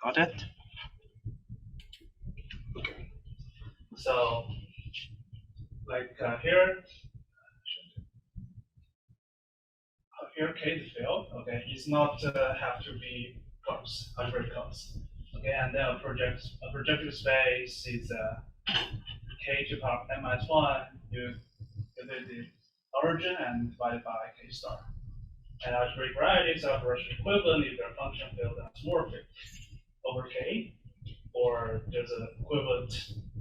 Got it? Okay. So, like here K field, okay, is not have to be close, algebraic close. Okay, and then a projective space is K to the power n minus 1, you give it the origin and divided by K star. And algebraic varieties are rational equivalent if their function field is morphic over K, or there's an equivalent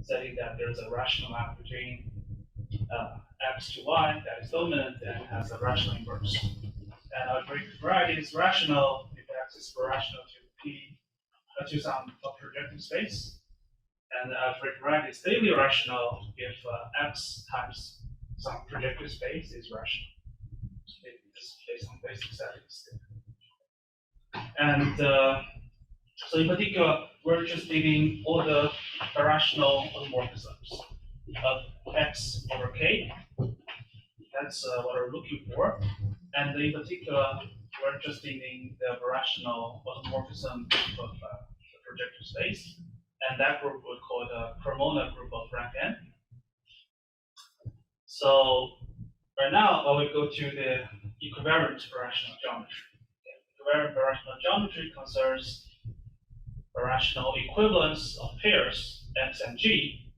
setting that there's a rational map between x to y that is dominant and has a rational inverse. And algebraic variety is rational if x is rational to p to some projective space. And the algebraic variety is stably rational if x times some projective space is rational. It's based on basic settings. And so in particular, we're just taking all the irrational homomorphisms of x over k. That's what we're looking for. And in particular, we're just taking the irrational homomorphism of the projective space. And that group we call the Cremona group of rank n. So right now, we go to the equivariant irrational geometry. Equivariant irrational geometry concerns irrational equivalence of pairs x and g,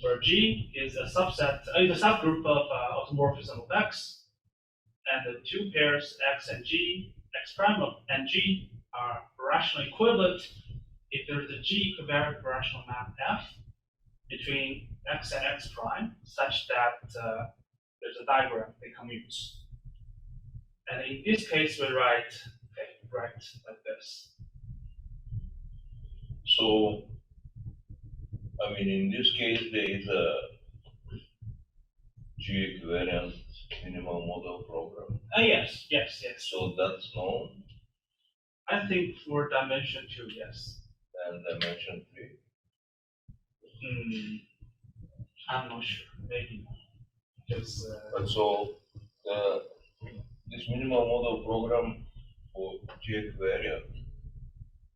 where G is a subset, is a subgroup of automorphism of X, and the two pairs X and G, X prime and G, are rational equivalent if there is a G equivariant rational map F between X and X prime, such that there's a diagram they commute. And in this case, we write like this. So, I mean, in this case, there is a G equivariant minimal model program. Yes. So that's known. I think for dimension 2, yes. And dimension 3. I'm not sure. Maybe not. Because. But so this minimal model program for G equivariant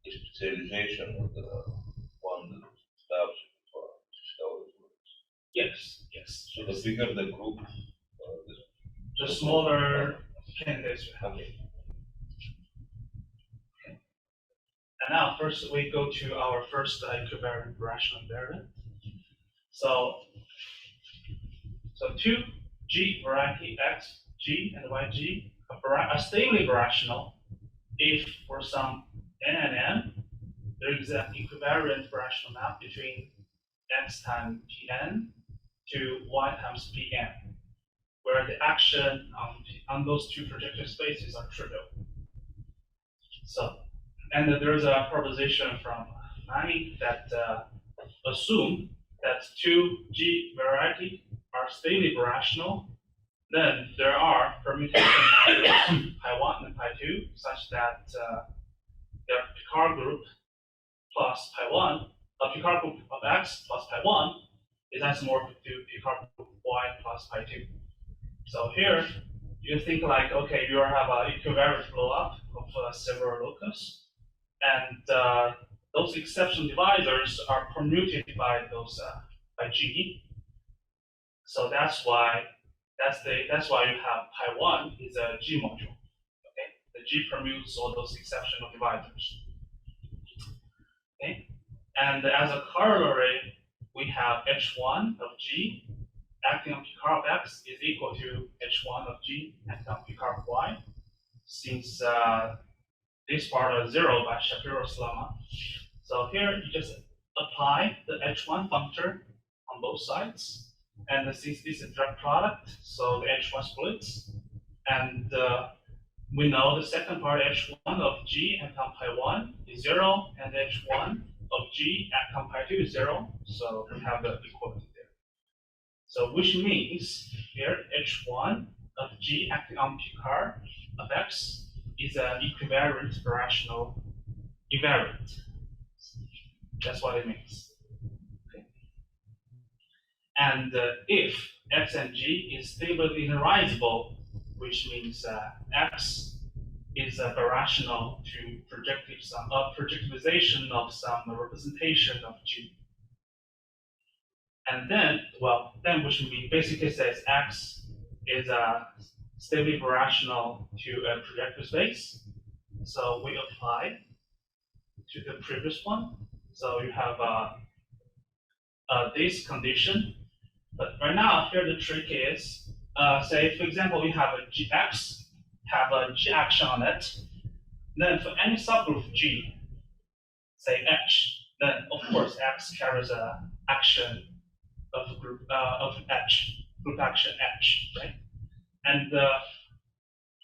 is specialization of the one that stops for how it works. Yes. So the bigger the group, the smaller candidates you have. Okay. And now first we go to our first equivariant rational invariant. So 2 G variety X, G and YG are stably rational if for some n and n there is an equivariant rational map between x times Pn to y times Pn, where the action on those two projective spaces are trivial. So, and there's a proposition from Manning that assume that 2 G variety are stably rational, then there are permutation modules pi 1 and pi 2 such that their Picard group plus pi 1, a Picard group of x plus pi 1 is isomorphic to Picard group y plus pi 2. So here, you think like, okay, you have an equivariant blow-up of several locus, and those exception divisors are permuted by those by G. So that's why you have pi 1 is a G module. Okay, the G permutes all those exceptional divisors. Okay, and as a corollary, we have H1 of G acting on Picard of X is equal to H1 of G acting on Picard of Y, since this part is 0 by Shapiro's lemma. So here you just apply the H1 functor on both sides, and since this is a direct product, so the H1 splits, and we know the second part H1 of G acting on pi 1 is 0, and H1 of G acting on pi 2 is 0, so we have the equality there. So which means here H1 of G acting on Picard of X is an equivariant rational invariant. That's what it means. Okay. And if X and G is stably linearizable, which means X is birational to projectivization of some representation of G. And then, well, then which means basically says X is stably birational to a projective space. So we apply to the previous one. So you have this condition. But right now, here the trick is, say, for example, we have a Gx, have a G action on it. Then for any subgroup G, say H, then of course X carries a action of group of H, group action H, right? And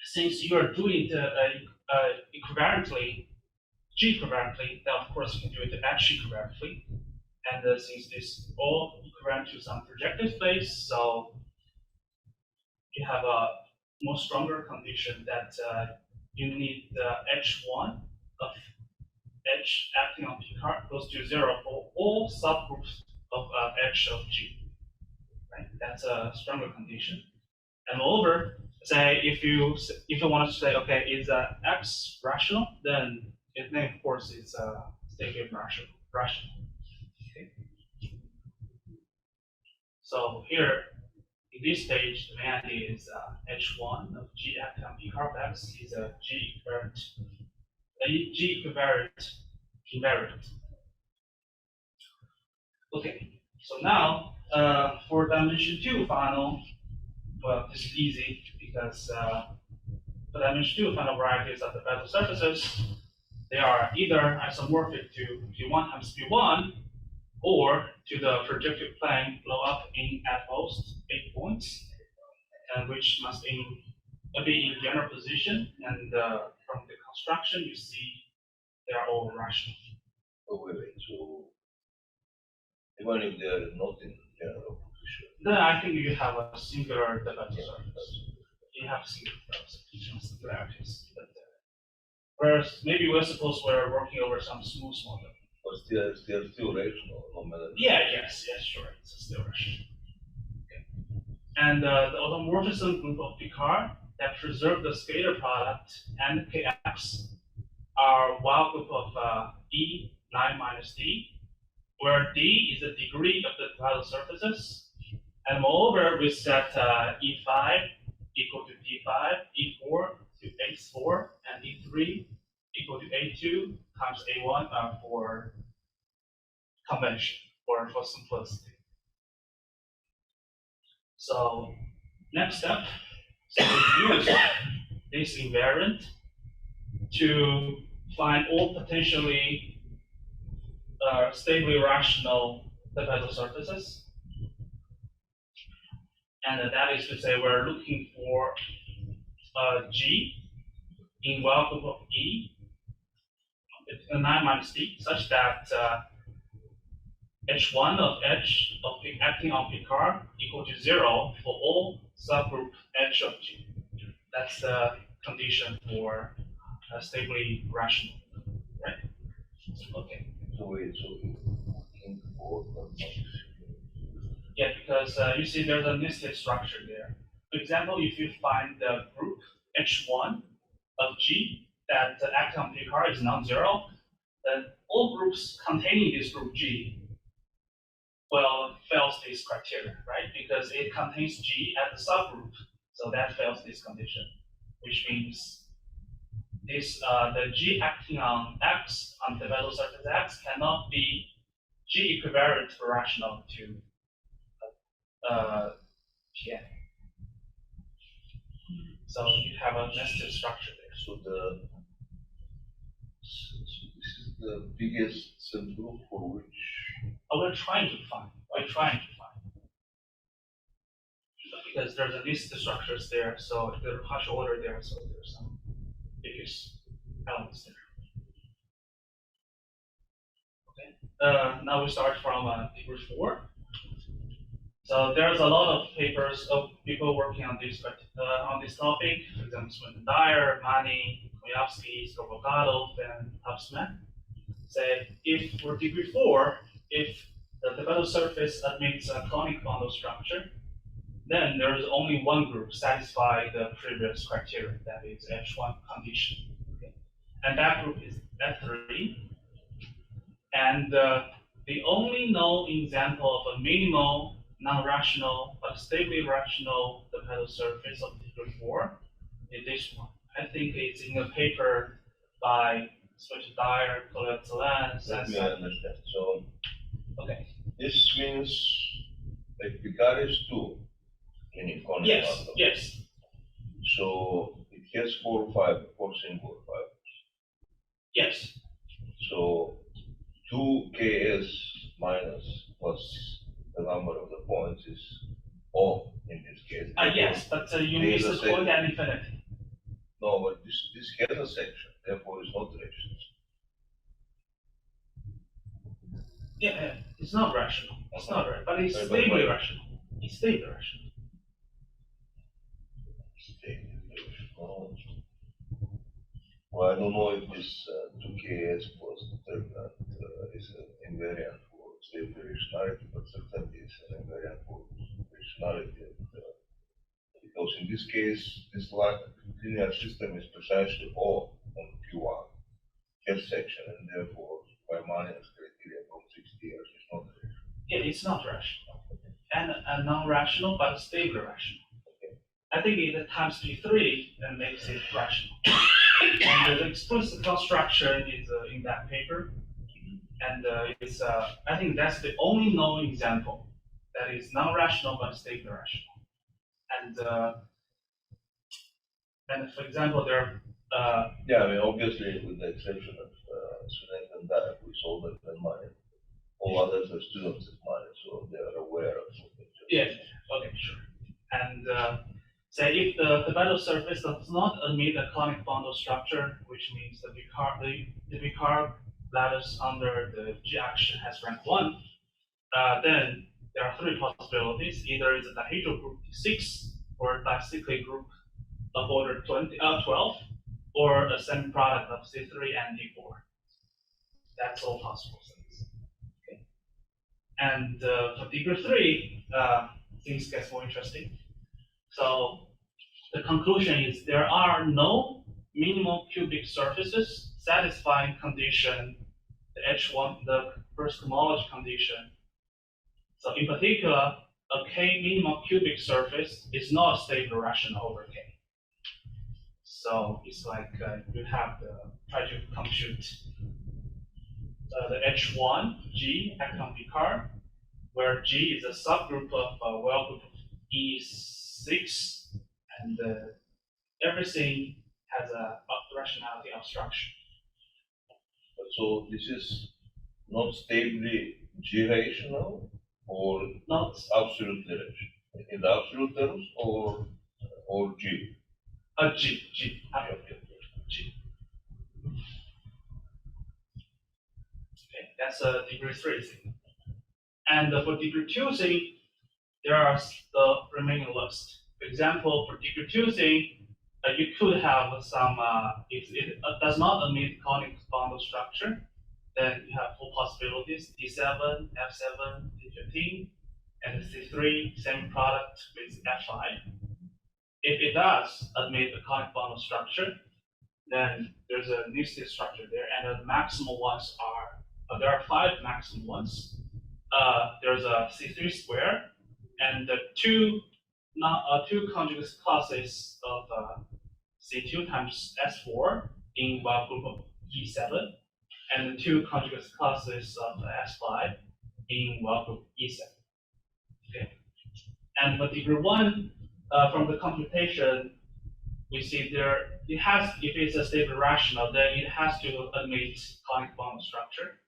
since you are doing the equivariantly, G equivariantly, then of course you can do it H equivariantly. And since this all equivalent to some projective space, so you have a more stronger condition that you need the H1 of H acting on Picard goes to 0 for all subgroups of H of G. Right? That's a stronger condition. And moreover, say if you want to say, okay, is X rational, then of course it's stably rational. Okay. So here in this stage, the main idea is H1 of G acting on Picard of X is a G equivariant invariant. Okay, so now for dimension 2 Fano, well, this is easy because for dimension 2 Fano varieties of the bezel surfaces, they are either isomorphic to P1 times P1 or to the projective plane blow up in at most 8 points, and which must be in general position. And from the construction, you see they are all rational. Oh, wait. So even if they are not in general position, Then I think you have a singular bezel surface. You have singularities. Whereas maybe we're supposed we're working over some smooth model. but they are still rational, no matter. Yes, sure, it's still rational. Okay. And the automorphism group of Picard that preserve the scalar product and Kx are wild group of E9 minus D, where D is the degree of the bezel surfaces. And moreover, we set E5 equal to D5, E4 to H4, and E3 equal to A2 times A1 for convention or for simplicity. So next step, so we use this invariant to find all potentially stably rational bezel surfaces. And that is to say we're looking for G in wild group of E, 9 minus D, such that H1 of H of acting on Picard equal to 0 for all subgroup H of G. That's the condition for stably rational, right? Okay. So wait, so looking for Yeah, because you see there's a nested structure there. For example, if you find the group H1 of G that act on Picard is non-zero, then all groups containing this group G well fails this criteria, right? Because it contains G as a subgroup, so that fails this condition, which means this the G acting on X on the bezel surface X cannot be G equivariant birational to Pn. So you have a nested structure there. so this is the biggest subgroup for which We're trying to find. Because there's a list of structures there, so there's a partial order there, so there's some biggest elements there. Okay. Now we start from degree 4. So there's a lot of papers of people working on this topic. For example, Smith and Dyer, Mani, Koyavsky, Skorogadov, and Hubsman. Say if for degree 4, if the bezel surface admits a conic bundle structure, then there's only one group satisfy the previous criteria, that is H1 condition. Okay? And that group is F3. And the only known example of a minimal, non-rational, but stably rational dipedal surface of degree 4 is this one. I think it's in a paper by Switch Dyer, Colette Salan, Let me understand. So, okay. this means like Picard is 2 in conic Yes, bundle. yes. So it has 4 single fibers. Yes. So 2 Ks minus plus the number of the points is O in this case. Yes, but you miss the point at infinity. No, but this has a section, therefore it's not rational. Yeah, it's not rational. It's not right, but it's stably rational. It's stably rational. Well, I don't know if this 2Ks plus determinant is an invariant for stable rationality, but certainly it's an invariant for rationality. Because in this case, this linear system is precisely O on Q1, F section, and therefore Riemannian's criteria from 60 years is not rational. Yeah, it's not rational. And non-rational, but stable rational. Okay. I think it times P3 and makes it rational. And the explicit construction is in that paper. And it's I think that's the only known example that is non-rational but stable rational. And for example, there yeah, I mean, obviously, with the exception of Sunek and Dyer, we sold them in money. All others are students of mine, so they are aware of something. Yes, okay, sure. And say if the dipedal surface does not admit a conic bundle structure, which means the Picard lattice under the G action has rank 1, then there are 3 possibilities. Either it's a dihedral group 6 or a dicyclic group of order 12, or a semi-product of C3 and D4. That's all possible things. Okay. And for degree 3, things get more interesting. So the conclusion is there are no minimal cubic surfaces satisfying condition, the H1, the first homology condition. So in particular, a K minimal cubic surface is not stable rational over K. So it's like you have to try to compute the H1 G echelon Picard, where G is a subgroup of well group of E6, and everything has a rationality obstruction. So this is not stably G rational or not absolutely rational? In the absolute terms or G? G. Okay, that's a degree 3 thing. And for degree 2 thing, there are the remaining list. For example, for degree 2 thing, you could have some, if it does not admit conic bundle structure, then you have 4 possibilities, D7, F7, D15, and C3, same product with F5. If it does admit the conic bundle structure, then there's a nested structure there, and the maximal ones are, there are 5 maximum ones. There's a C3 square, and the two conjugate classes of C2 times S4 in one group of G7, and the 2 conjugate classes of S5 in one group E7. Okay. And for degree 1, from the computation, we see there it has, if it's a stable rational, then it has to admit conic bundle structure.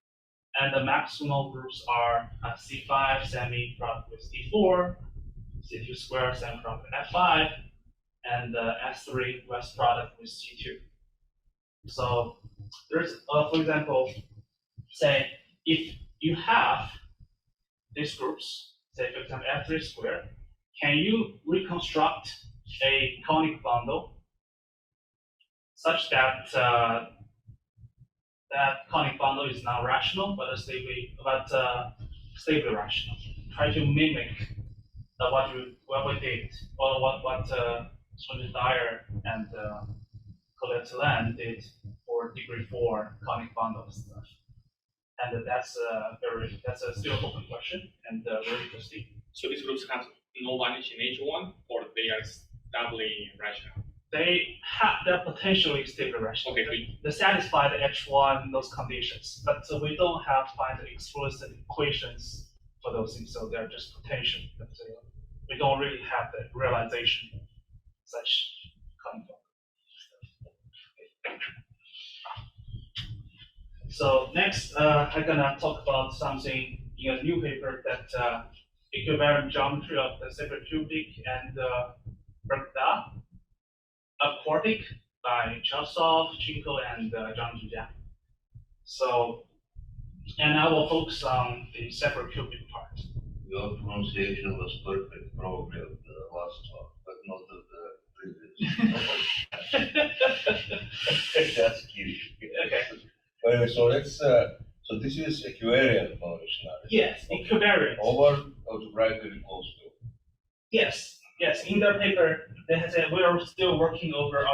And the maximal groups are C5 semi product with D4, C2 square semi product with F5, and S3 west product with C2. So there's, for example, say if you have these groups, say for example F3 square, can you reconstruct a conic bundle such that that conic bundle is not rational but stably rational? Try to mimic what we did, or what Swinton Dyer and Colette Land did for degree 4 conic bundle stuff. And that's a still open question and very interesting. So these groups have no vantage in H1, or they are stably rational? They're potentially stable rational. Okay. They satisfy the H1 those conditions, but we don't have find explicit equations for those things, so they're just potential. But we don't really have the realization of such conic bundle. So next, I'm gonna talk about something in a new paper that equivalent geometry of the sacrocubic and Bergda, a quartic by Chelsov, Chinko, and Zhang Zhujia. So, and I will focus on the sacrocubic part. Your pronunciation was perfect, probably of the last one, but not of the previous. Just kidding. Okay. Anyway, so let's. So this is equivariant convolutionality. Yes, equivariant. Over algebraically close to. Yes, yes. In their paper, they have said we are still working over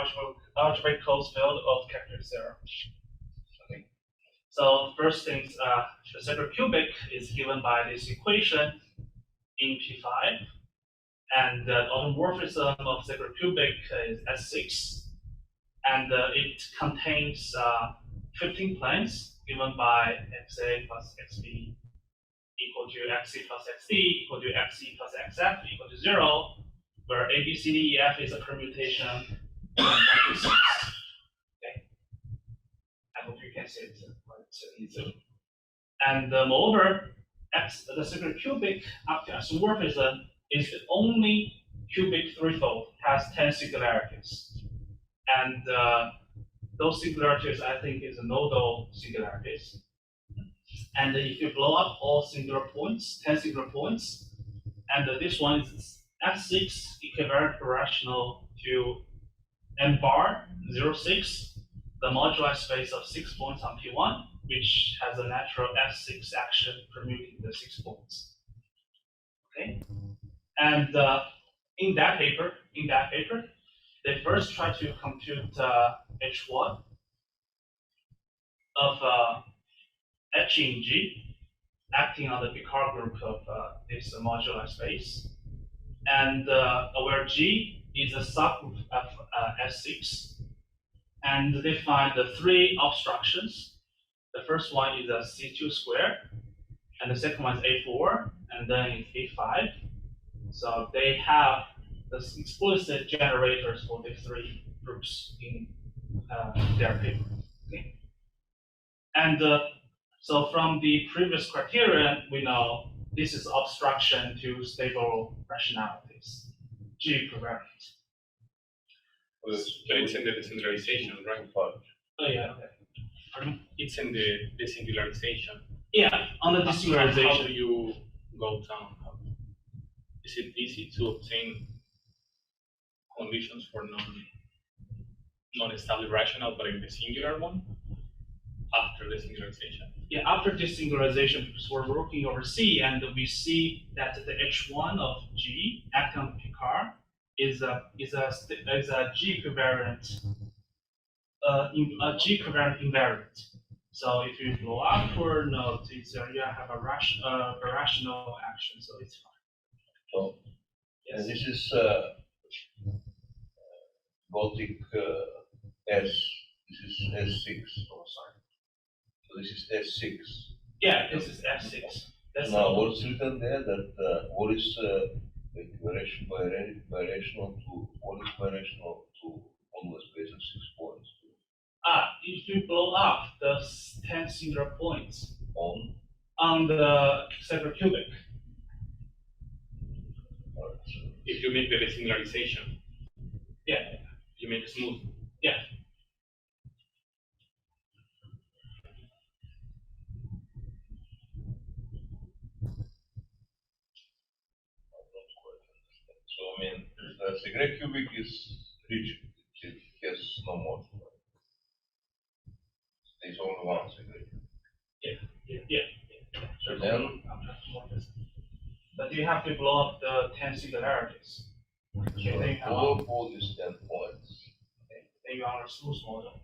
algebraic closed field of character zero. Okay. So first things, the sacrocubic is given by this equation in P5, and the automorphism of sacrocubic is S6, and it contains 15 planes given by xa plus xb equal to xc plus xd equal to xc plus xf equal to 0, where a, b, c, d, e, f is a permutation from 1 to 6. Okay. I hope you can see it quite easily. And moreover, the sacrocubic isomorphism is the only cubic threefold has 10 singularities. And those singularities, I think, is nodal singularities. And if you blow up all singular points, 10 singular points, and this one is F6 equivariant rational to M bar 06, the moduli space of 6 points on P1, which has a natural F6 action permuting the 6 points. Okay, and in that paper, they first try to compute H1 of H in G, acting on the Picard group of this moduli space, and where G is a subgroup of S6, and they find the 3 obstructions. The first one is a C2 square, and the second one is A4, and then it's A5. So they have the explicit generators for the 3 groups in their paper. Okay. And so from the previous criterion, we know this is obstruction to stable rationalities, G equivariant. So it's in the desingularization, right? Oh yeah, okay. Pardon? It's in the desingularization. Yeah, on the desingularization. How do you go down? Is it easy to obtain conditions for non-established rational, but in the singular one after desingularization? Yeah, after desingularization, because we're working over C, and we see that the H1 of G acting on Picard is a G equivariant invariant. So if you blow up for nodes, it's you have a rational action, so it's fine. So, yes. And this is Gothic S. This is S6. Oh, sorry. So this is S6. Yeah, this is S6. That's now, what's written there? That what is birational to what is birational to modulus space of 6 points? If you blow up the 10 singular points on the sacrocubic. If you make the desingularization, yeah, you make it smooth. Yeah. So I mean, the sacrocubic is rigid. It has no more. There's only one sacrocubic. Yeah. So then, But you have to blow up the 10 singularities. Okay, then you have all these 10 points. okay, then you are a smooth model.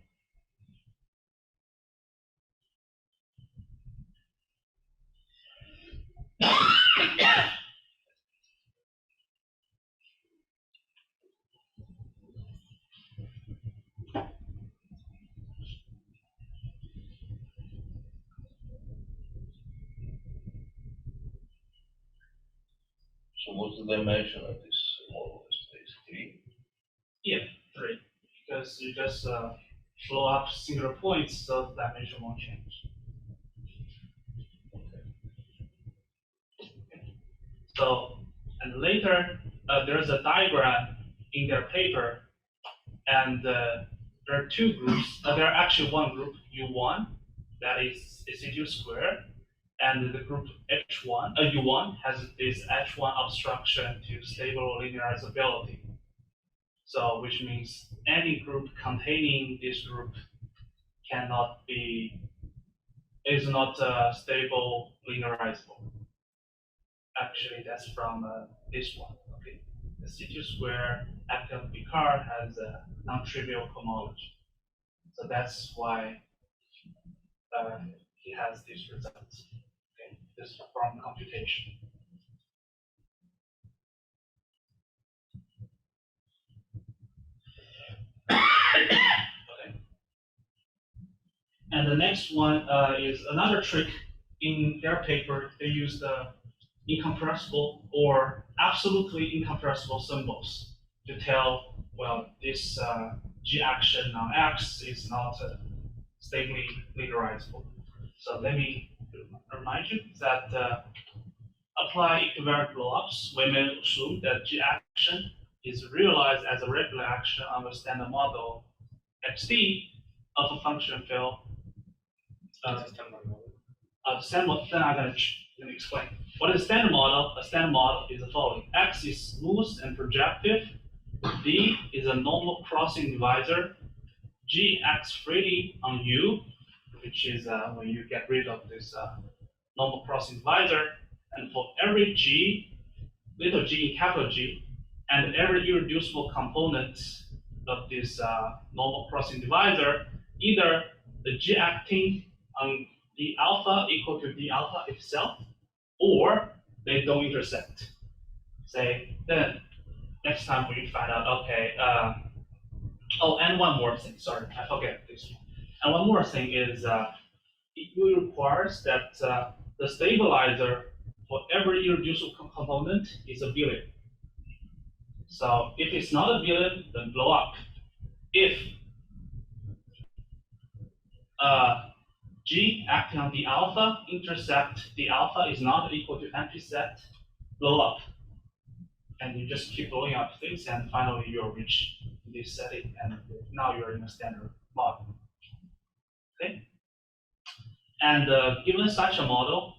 So what's the dimension of this model? Is 3? Yeah, 3. Because you just blow up singular points, so the dimension won't change. So, and later, there's a diagram in their paper, and there are 2 groups. There are actually one group, U1, that is residual square, and the group H1, U1 has this H1 obstruction to stable linearizability. So, which means any group containing this group is not stable linearizable. Actually, that's from this one. Okay, the C2 square active Picard has a non-trivial cohomology, so that's why he has these results. Okay, this is from computation. Okay. And the next one is another trick. In their paper, they use the incompressible or absolutely incompressible symbols to tell, well, this G action on X is not stably linearizable. So let me remind you that apply equivariant blowups, we may assume that G action is realized as a regular action on the standard model XD of a function field. Standard model, then I'm going to explain. What is a standard model? A standard model is the following. X is smooth and projective. D is a normal crossing divisor. G acts freely on U, which is when you get rid of this normal crossing divisor. And for every G, little g in capital G, and every irreducible component of this normal crossing divisor, either the G acting on d alpha equal to d alpha itself, or they don't intersect. Say, then next time we find out, okay, oh, and one more thing, sorry, I forget this one. And one more thing is, it requires that the stabilizer for every irreducible component is a billion. So if it's not a billion, then blow up. If G acting on the alpha intersect the alpha is not equal to empty set, blow up. And you just keep blowing up things, and finally you'll reach this setting, and now you're in a standard model. Okay? And given such a model,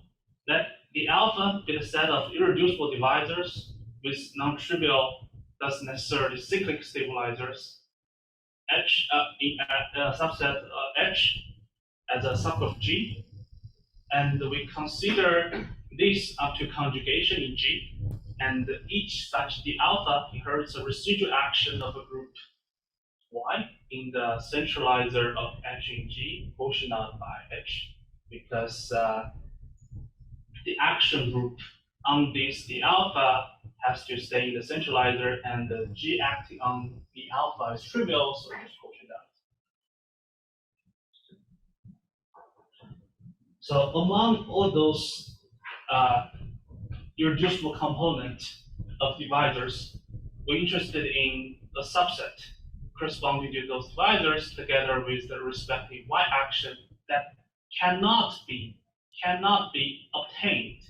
let the alpha be the set of irreducible divisors with non-trivial, thus necessarily cyclic stabilizers, H in a subset H as a subgroup G, and we consider this up to conjugation in G, and each such d alpha inherits a residual action of a group Y in the centralizer of H in G, quotient out by H, because the action group on this d alpha has to stay in the centralizer, and the G acting on d alpha is trivial, so just quotient out. So among all those irreducible component of divisors, we're interested in a subset corresponding to those divisors together with the respective Y action that cannot be obtained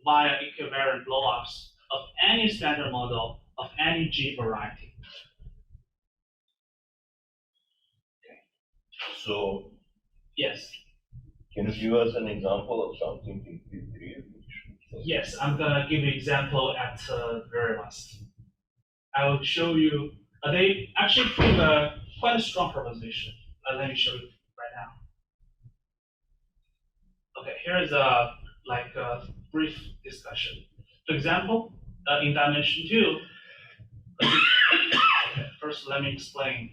via equivariant blowups of any standard model of any G variety. Okay. So yes. Can you give us an example of something in P3? Yes, I'm gonna give you an example at very last. I will show you. They actually prove quite a strong proposition. Let me show you right now. Okay, here is a brief discussion. For example, in dimension 2, first let me explain.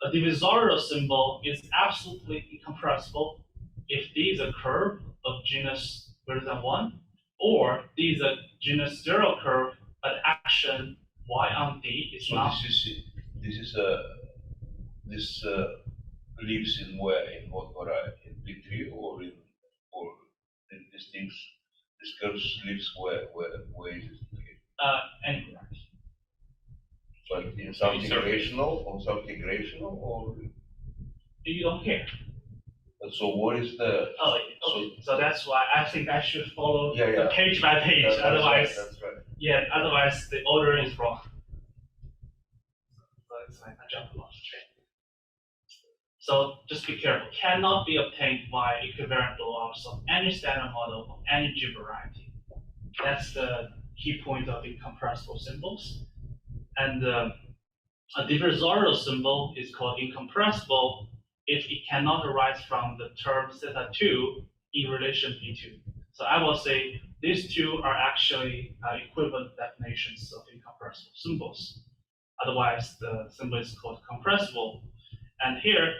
A divisorial symbol is absolutely incompressible if D is a curve of genus greater than 1, or D is a genus 0 curve, but action y on D is so not. This lives in where, in what variety, in P3 or in these things, this curve lives where is it? Any variety. But in something rational, or You don't care. so what is the? Oh, okay. So that's why I think I should follow Yeah, the page by page. Otherwise, that's right. yeah. Otherwise, the order is wrong. So it's like I jumped off the train. So just be careful. Cannot be obtained by equivalent laws of any standard model of any G variety. That's the key point of incompressible symbols. And a divisorial symbol is called incompressible if it cannot arise from the term theta 2 in relation P2. So I will say these two are actually equivalent definitions of incompressible symbols. Otherwise, the symbol is called compressible. And here,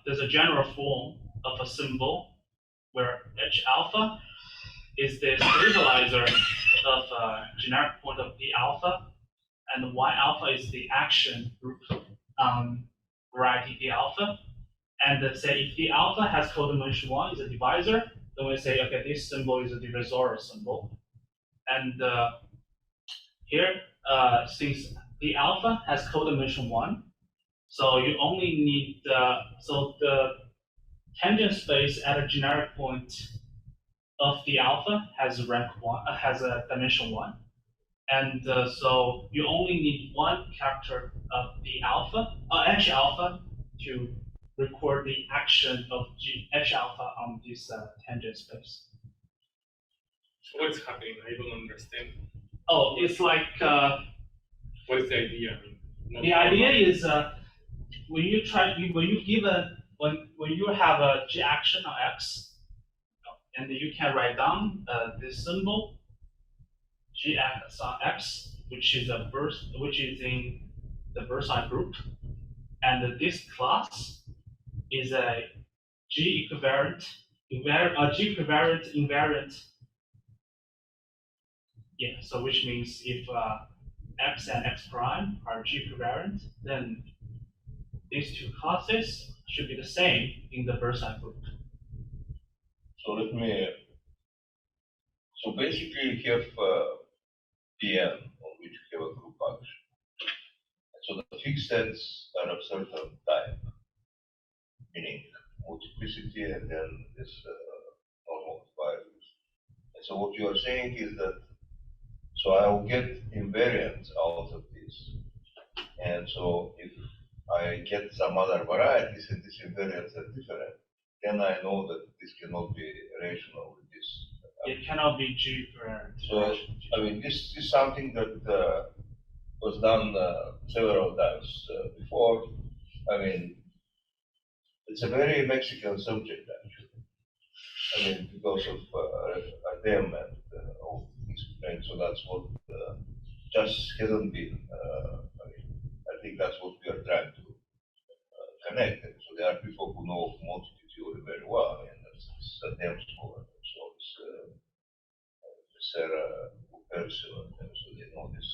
there's a general form of a symbol where H alpha is the stabilizer of a generic point of D alpha, and Y alpha is the action group variety D alpha. And say if D alpha has codimension 1 is a divisor, then we say, okay, this symbol is a divisorial symbol. And here, since D alpha has codimension 1, so you only need, so the tangent space at a generic point of D alpha has rank 1, has a dimension 1. And so you only need one character of the alpha, H alpha, to record the action of H alpha on this tangent space. So what's happening? I don't understand. Oh, it's like. What is the idea? The idea is when you have a G action on X, and you can write down this symbol. G on X, which is in the Versailles group, and this class is a G equivalent invariant. Yeah, so which means if X and X prime are G equivalent, then these two classes should be the same in the Versailles group. So so basically you have Pn on which you have a group function. So the fixed sets are of certain type, meaning multiplicity and then this normal values. And so what you are saying is that, so I will get invariants out of this. And so if I get some other varieties and these invariants are different, then I know that this cannot be rational with this. It cannot be G equivalent. So, I mean, this is something that was done several times before. I mean, it's a very Mexican subject, actually. I mean, because of them and all these things. So that's what just hasn't been. I mean, I think that's what we are trying to connect. And so there are people who know multitude theory very well. I mean, that's a damn school. So it's Sarah Ursula, so they know this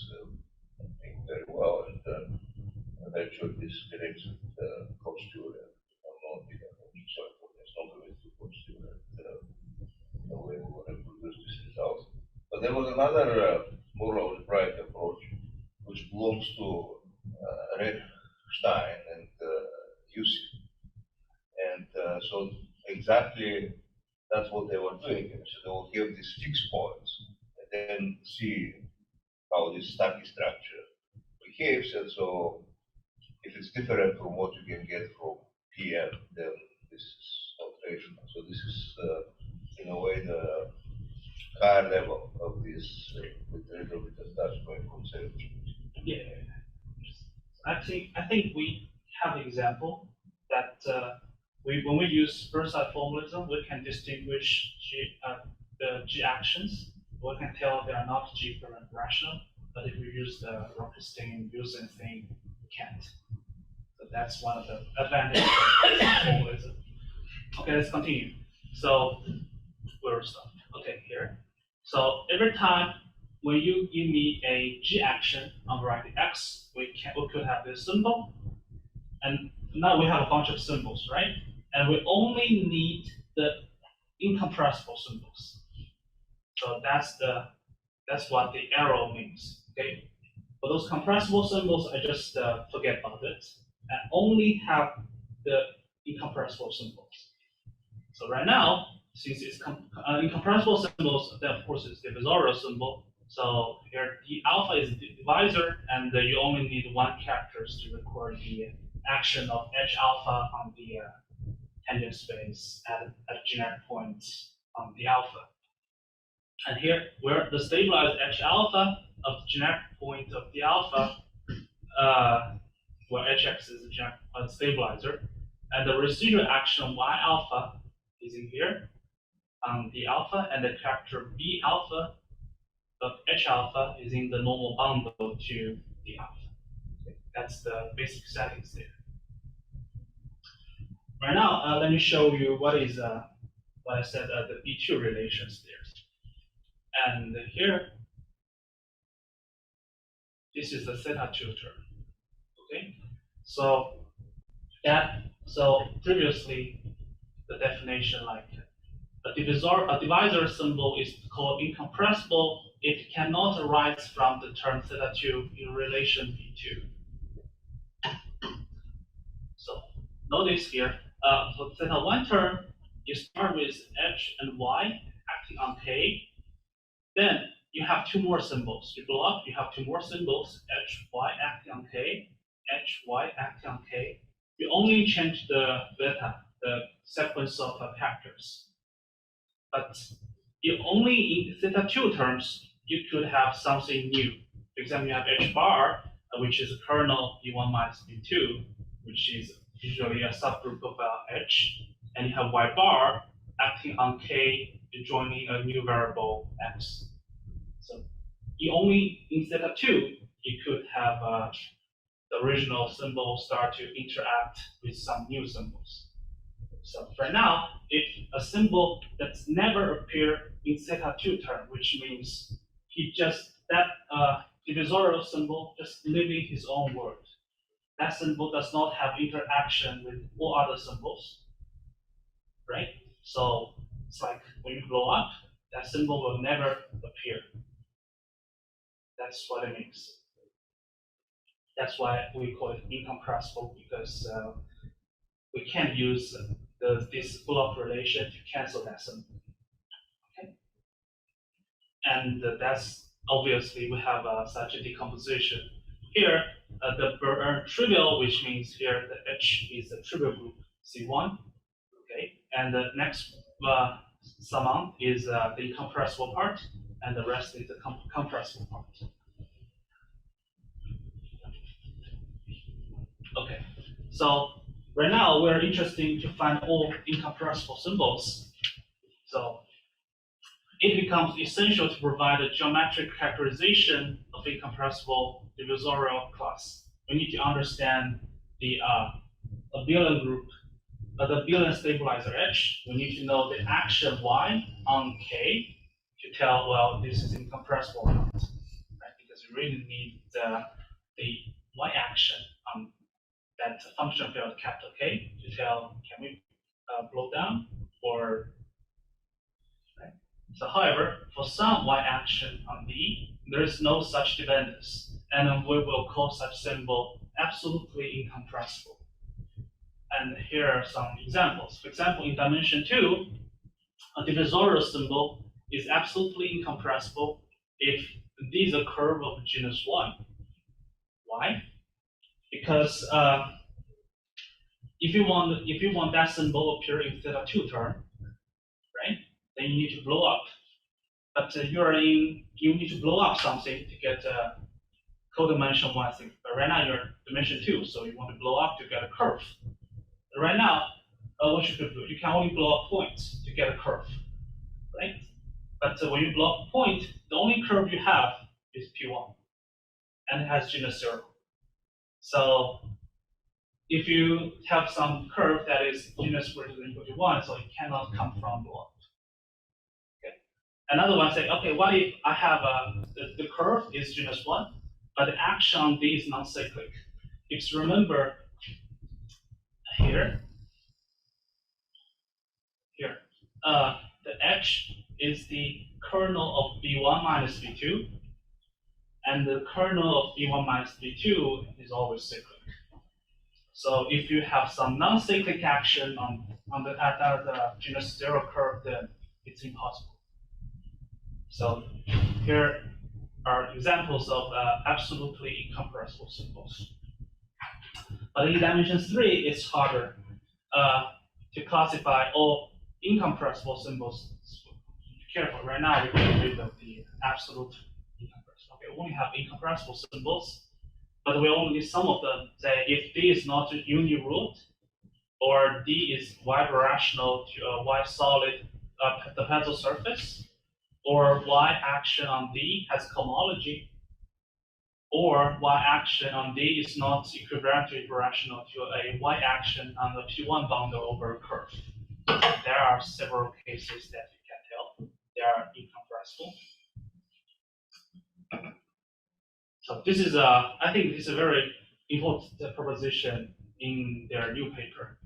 thing very well, and eventually this connects with cost theory. Sorry for this, not related to cost theory, the way we want to produce this result. But there was another more algebraic approach, which belongs to Stein and Yusuf. And so exactly that's what they were doing. So they will have these fixed points and then see how this stacky structure behaves. And so if it's different from what you can get from Pn, then this is not rational. So this is in a way the higher level of this with a little bit of touch by concept. Yeah. I think we have an example that when we use Versailles formalism, we can distinguish the G actions we can tell they are not G-equivalent rational, but if we use the Rokestein Usen thing, we can't. So that's one of the advantages of formalism. Okay, let's continue. So where we stop? Okay, here. So every time when you give me a G action on variety X, we could have this symbol, and now we have a bunch of symbols, right? And we only need the incompressible symbols. So that's what the arrow means. Okay. For those compressible symbols, I just forget about it and only have the incompressible symbols. So right now, since it's incompressible symbols, then of course it's the divisorial symbol. So here the alpha is the divisor, and you only need one characters to record the action of H alpha on the tangent space at a generic point on the alpha. And here, where the stabilized H alpha of the generic point of the alpha, where Hx is the generic stabilizer, and the residual action of Y alpha is in here on the alpha, and the character B alpha of H alpha is in the normal bundle to the alpha. Okay. That's the basic settings there. Right now, let me show you what is what I said the B2 relations there. And here, this is the theta 2 term. Okay, so previously the definition like a divisor symbol is called incompressible if it cannot arise from the term theta 2 in relation B2. So notice here, for theta 1 term, you start with H and Y acting on K. Then you have two more symbols. You blow up, you have two more symbols, H, Y acting on K, H, Y acting on K. You only change the beta, the sequence of factors. But you only in theta 2 terms, you could have something new. For example, you have H bar, which is a kernel B1 minus B2, which is usually a subgroup of H. And you have Y bar acting on K, joining a new variable X. So you only, in theta 2, you could have the original symbol start to interact with some new symbols. So for now, if a symbol that's never appeared in theta 2 term, which means that divisorial symbol just living his own world. That symbol does not have interaction with all other symbols, right? So it's like when you blow up, that symbol will never appear. That's what it means. That's why we call it incompressible, because we can't use this block relation to cancel that symbol. Okay? And that's obviously we have such a decomposition. Here, the trivial, which means here the H is the trivial group C1. Okay, and the next summand is the incompressible part, and the rest is the compressible part. Okay, so right now we're interested to find all incompressible symbols. So it becomes essential to provide a geometric characterization of incompressible divisorial class. We need to understand the abelian group, the abelian stabilizer H. We need to know the action Y on K to tell, well, this is incompressible or not, right? Because we really need the Y action on that function field capital K to tell, can we blow down or, right? So however, for some Y action on D, there is no such dependence, and we will call such symbol absolutely incompressible. And here are some examples. For example, in dimension 2, a divisorial symbol is absolutely incompressible if D is a curve of genus 1. Why? Because if you want that symbol appear in theta 2 term, right? Then you need to blow up. But you need to blow up something to get a codimension 1 thing. But right now you're dimension 2, so you want to blow up to get a curve. But right now, what you could do, you can only blow up points to get a curve, right? But when you block point, the only curve you have is P1, and it has genus 0. So if you have some curve that is genus greater than equal to 1, so it cannot come from the 1. Okay. Another one say, okay, what if I have the curve is genus 1, but the action on D is non-cyclic? If you remember here, the H is the kernel of B1 minus B2, and the kernel of B1 minus B2 is always cyclic. So if you have some non-cyclic action at the genus 0 curve, then it's impossible. So here are examples of absolutely incompressible symbols. But in dimension 3, it's harder to classify all incompressible symbols. Be careful, right now we get rid of the absolute incompressible. Okay, we only have incompressible symbols, but we only need some of them. Say if D is not uniroot, or D is Y birational to a Y solid the pencil surface, or Y action on D has cohomology, or Y action on D is not equivalently birational to a Y action on the P1 bundle over a curve. There are several cases that you can tell they are incompressible. So this is I think this is a very important proposition in their new paper,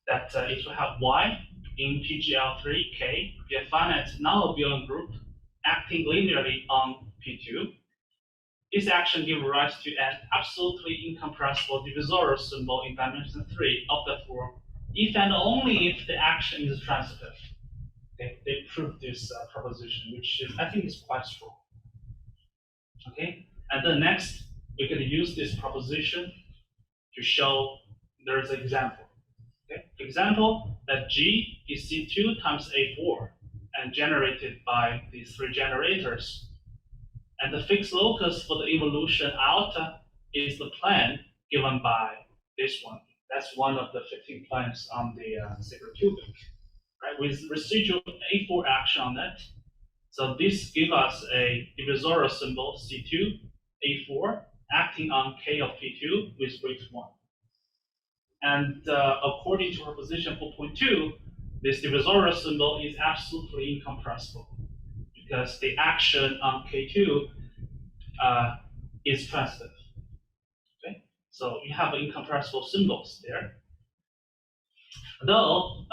that if you have Y in PGL3K, be a finite non-abelian group acting linearly on P2, this action gives rise to an absolutely incompressible divisorial symbol in dimension 3 of the form if and only if the action is transitive. Okay, they proved this proposition, which is, I think is quite strong. Okay, and then next we can use this proposition to show there's an example. Okay, example that G is C2 times A4 and generated by these 3 generators. And the fixed locus for the evolution alpha is the plane given by this one. That's one of the 15 planes on the sacred cubic, right? With residual A4 action on it. So this gives us a divisorial symbol C2, A4, acting on K of P2 with weight 1. And according to proposition 4.2, this divisorial symbol is absolutely incompressible because the action on K2 is transitive. Okay, so you have incompressible symbols there. Though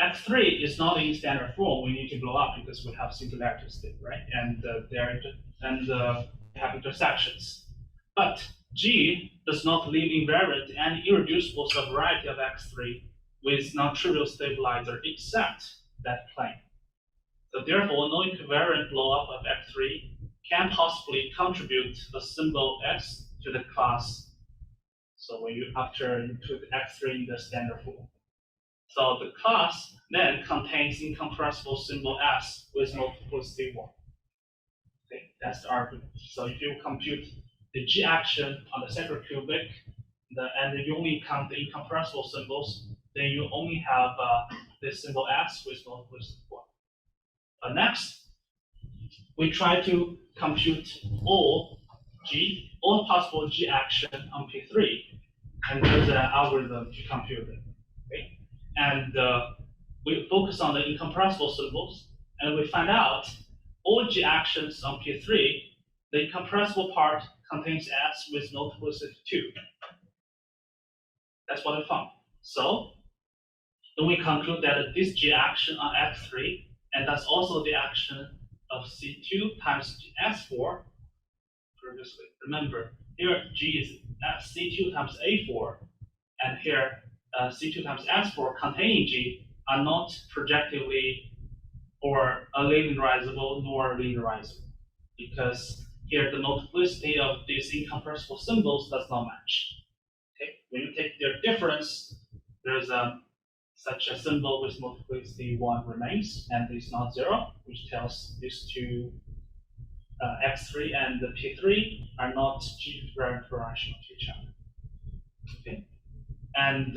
X3 is not in standard form, we need to blow up because we have singularity state, right? And have intersections. But G does not leave invariant and irreducible subvariety of X3 with non-trivial stabilizer except that plane. So therefore, no equivariant blow-up of X3 can possibly contribute the symbol X to the class. So when after you put X3 in the standard form. So the class then contains incompressible symbol S with multiplicity 1. Okay, that's the argument. So if you compute the G action on the sacred cubic, and you only count the incompressible symbols, then you only have this symbol S with multiplicity 1. Next, we try to compute all possible G action on P3, and there's an algorithm to compute it. Okay? And we focus on the incompressible symbols, and we find out all G actions on P3, the incompressible part contains S with multiplicity 2. That's what we found. So then we conclude that this G action on X3, and that's also the action of C2 times S4 previously. Remember, here G is C2 times A4, and here C2 times S4 containing G are not projectively or linearizable nor linearizable, because here the multiplicity of these incompressible symbols does not match. Okay, when you take their difference, there's such a symbol with multiplicity 1 remains, and it's not 0, which tells these two X3 and the P3 are not G-equivalent birational to each other. Okay, and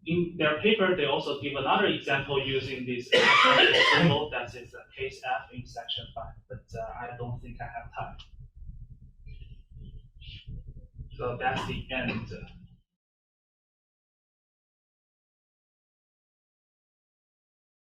in their paper, they also give another example using this symbol that is case F in section 5, but I don't think I have time. So that's the end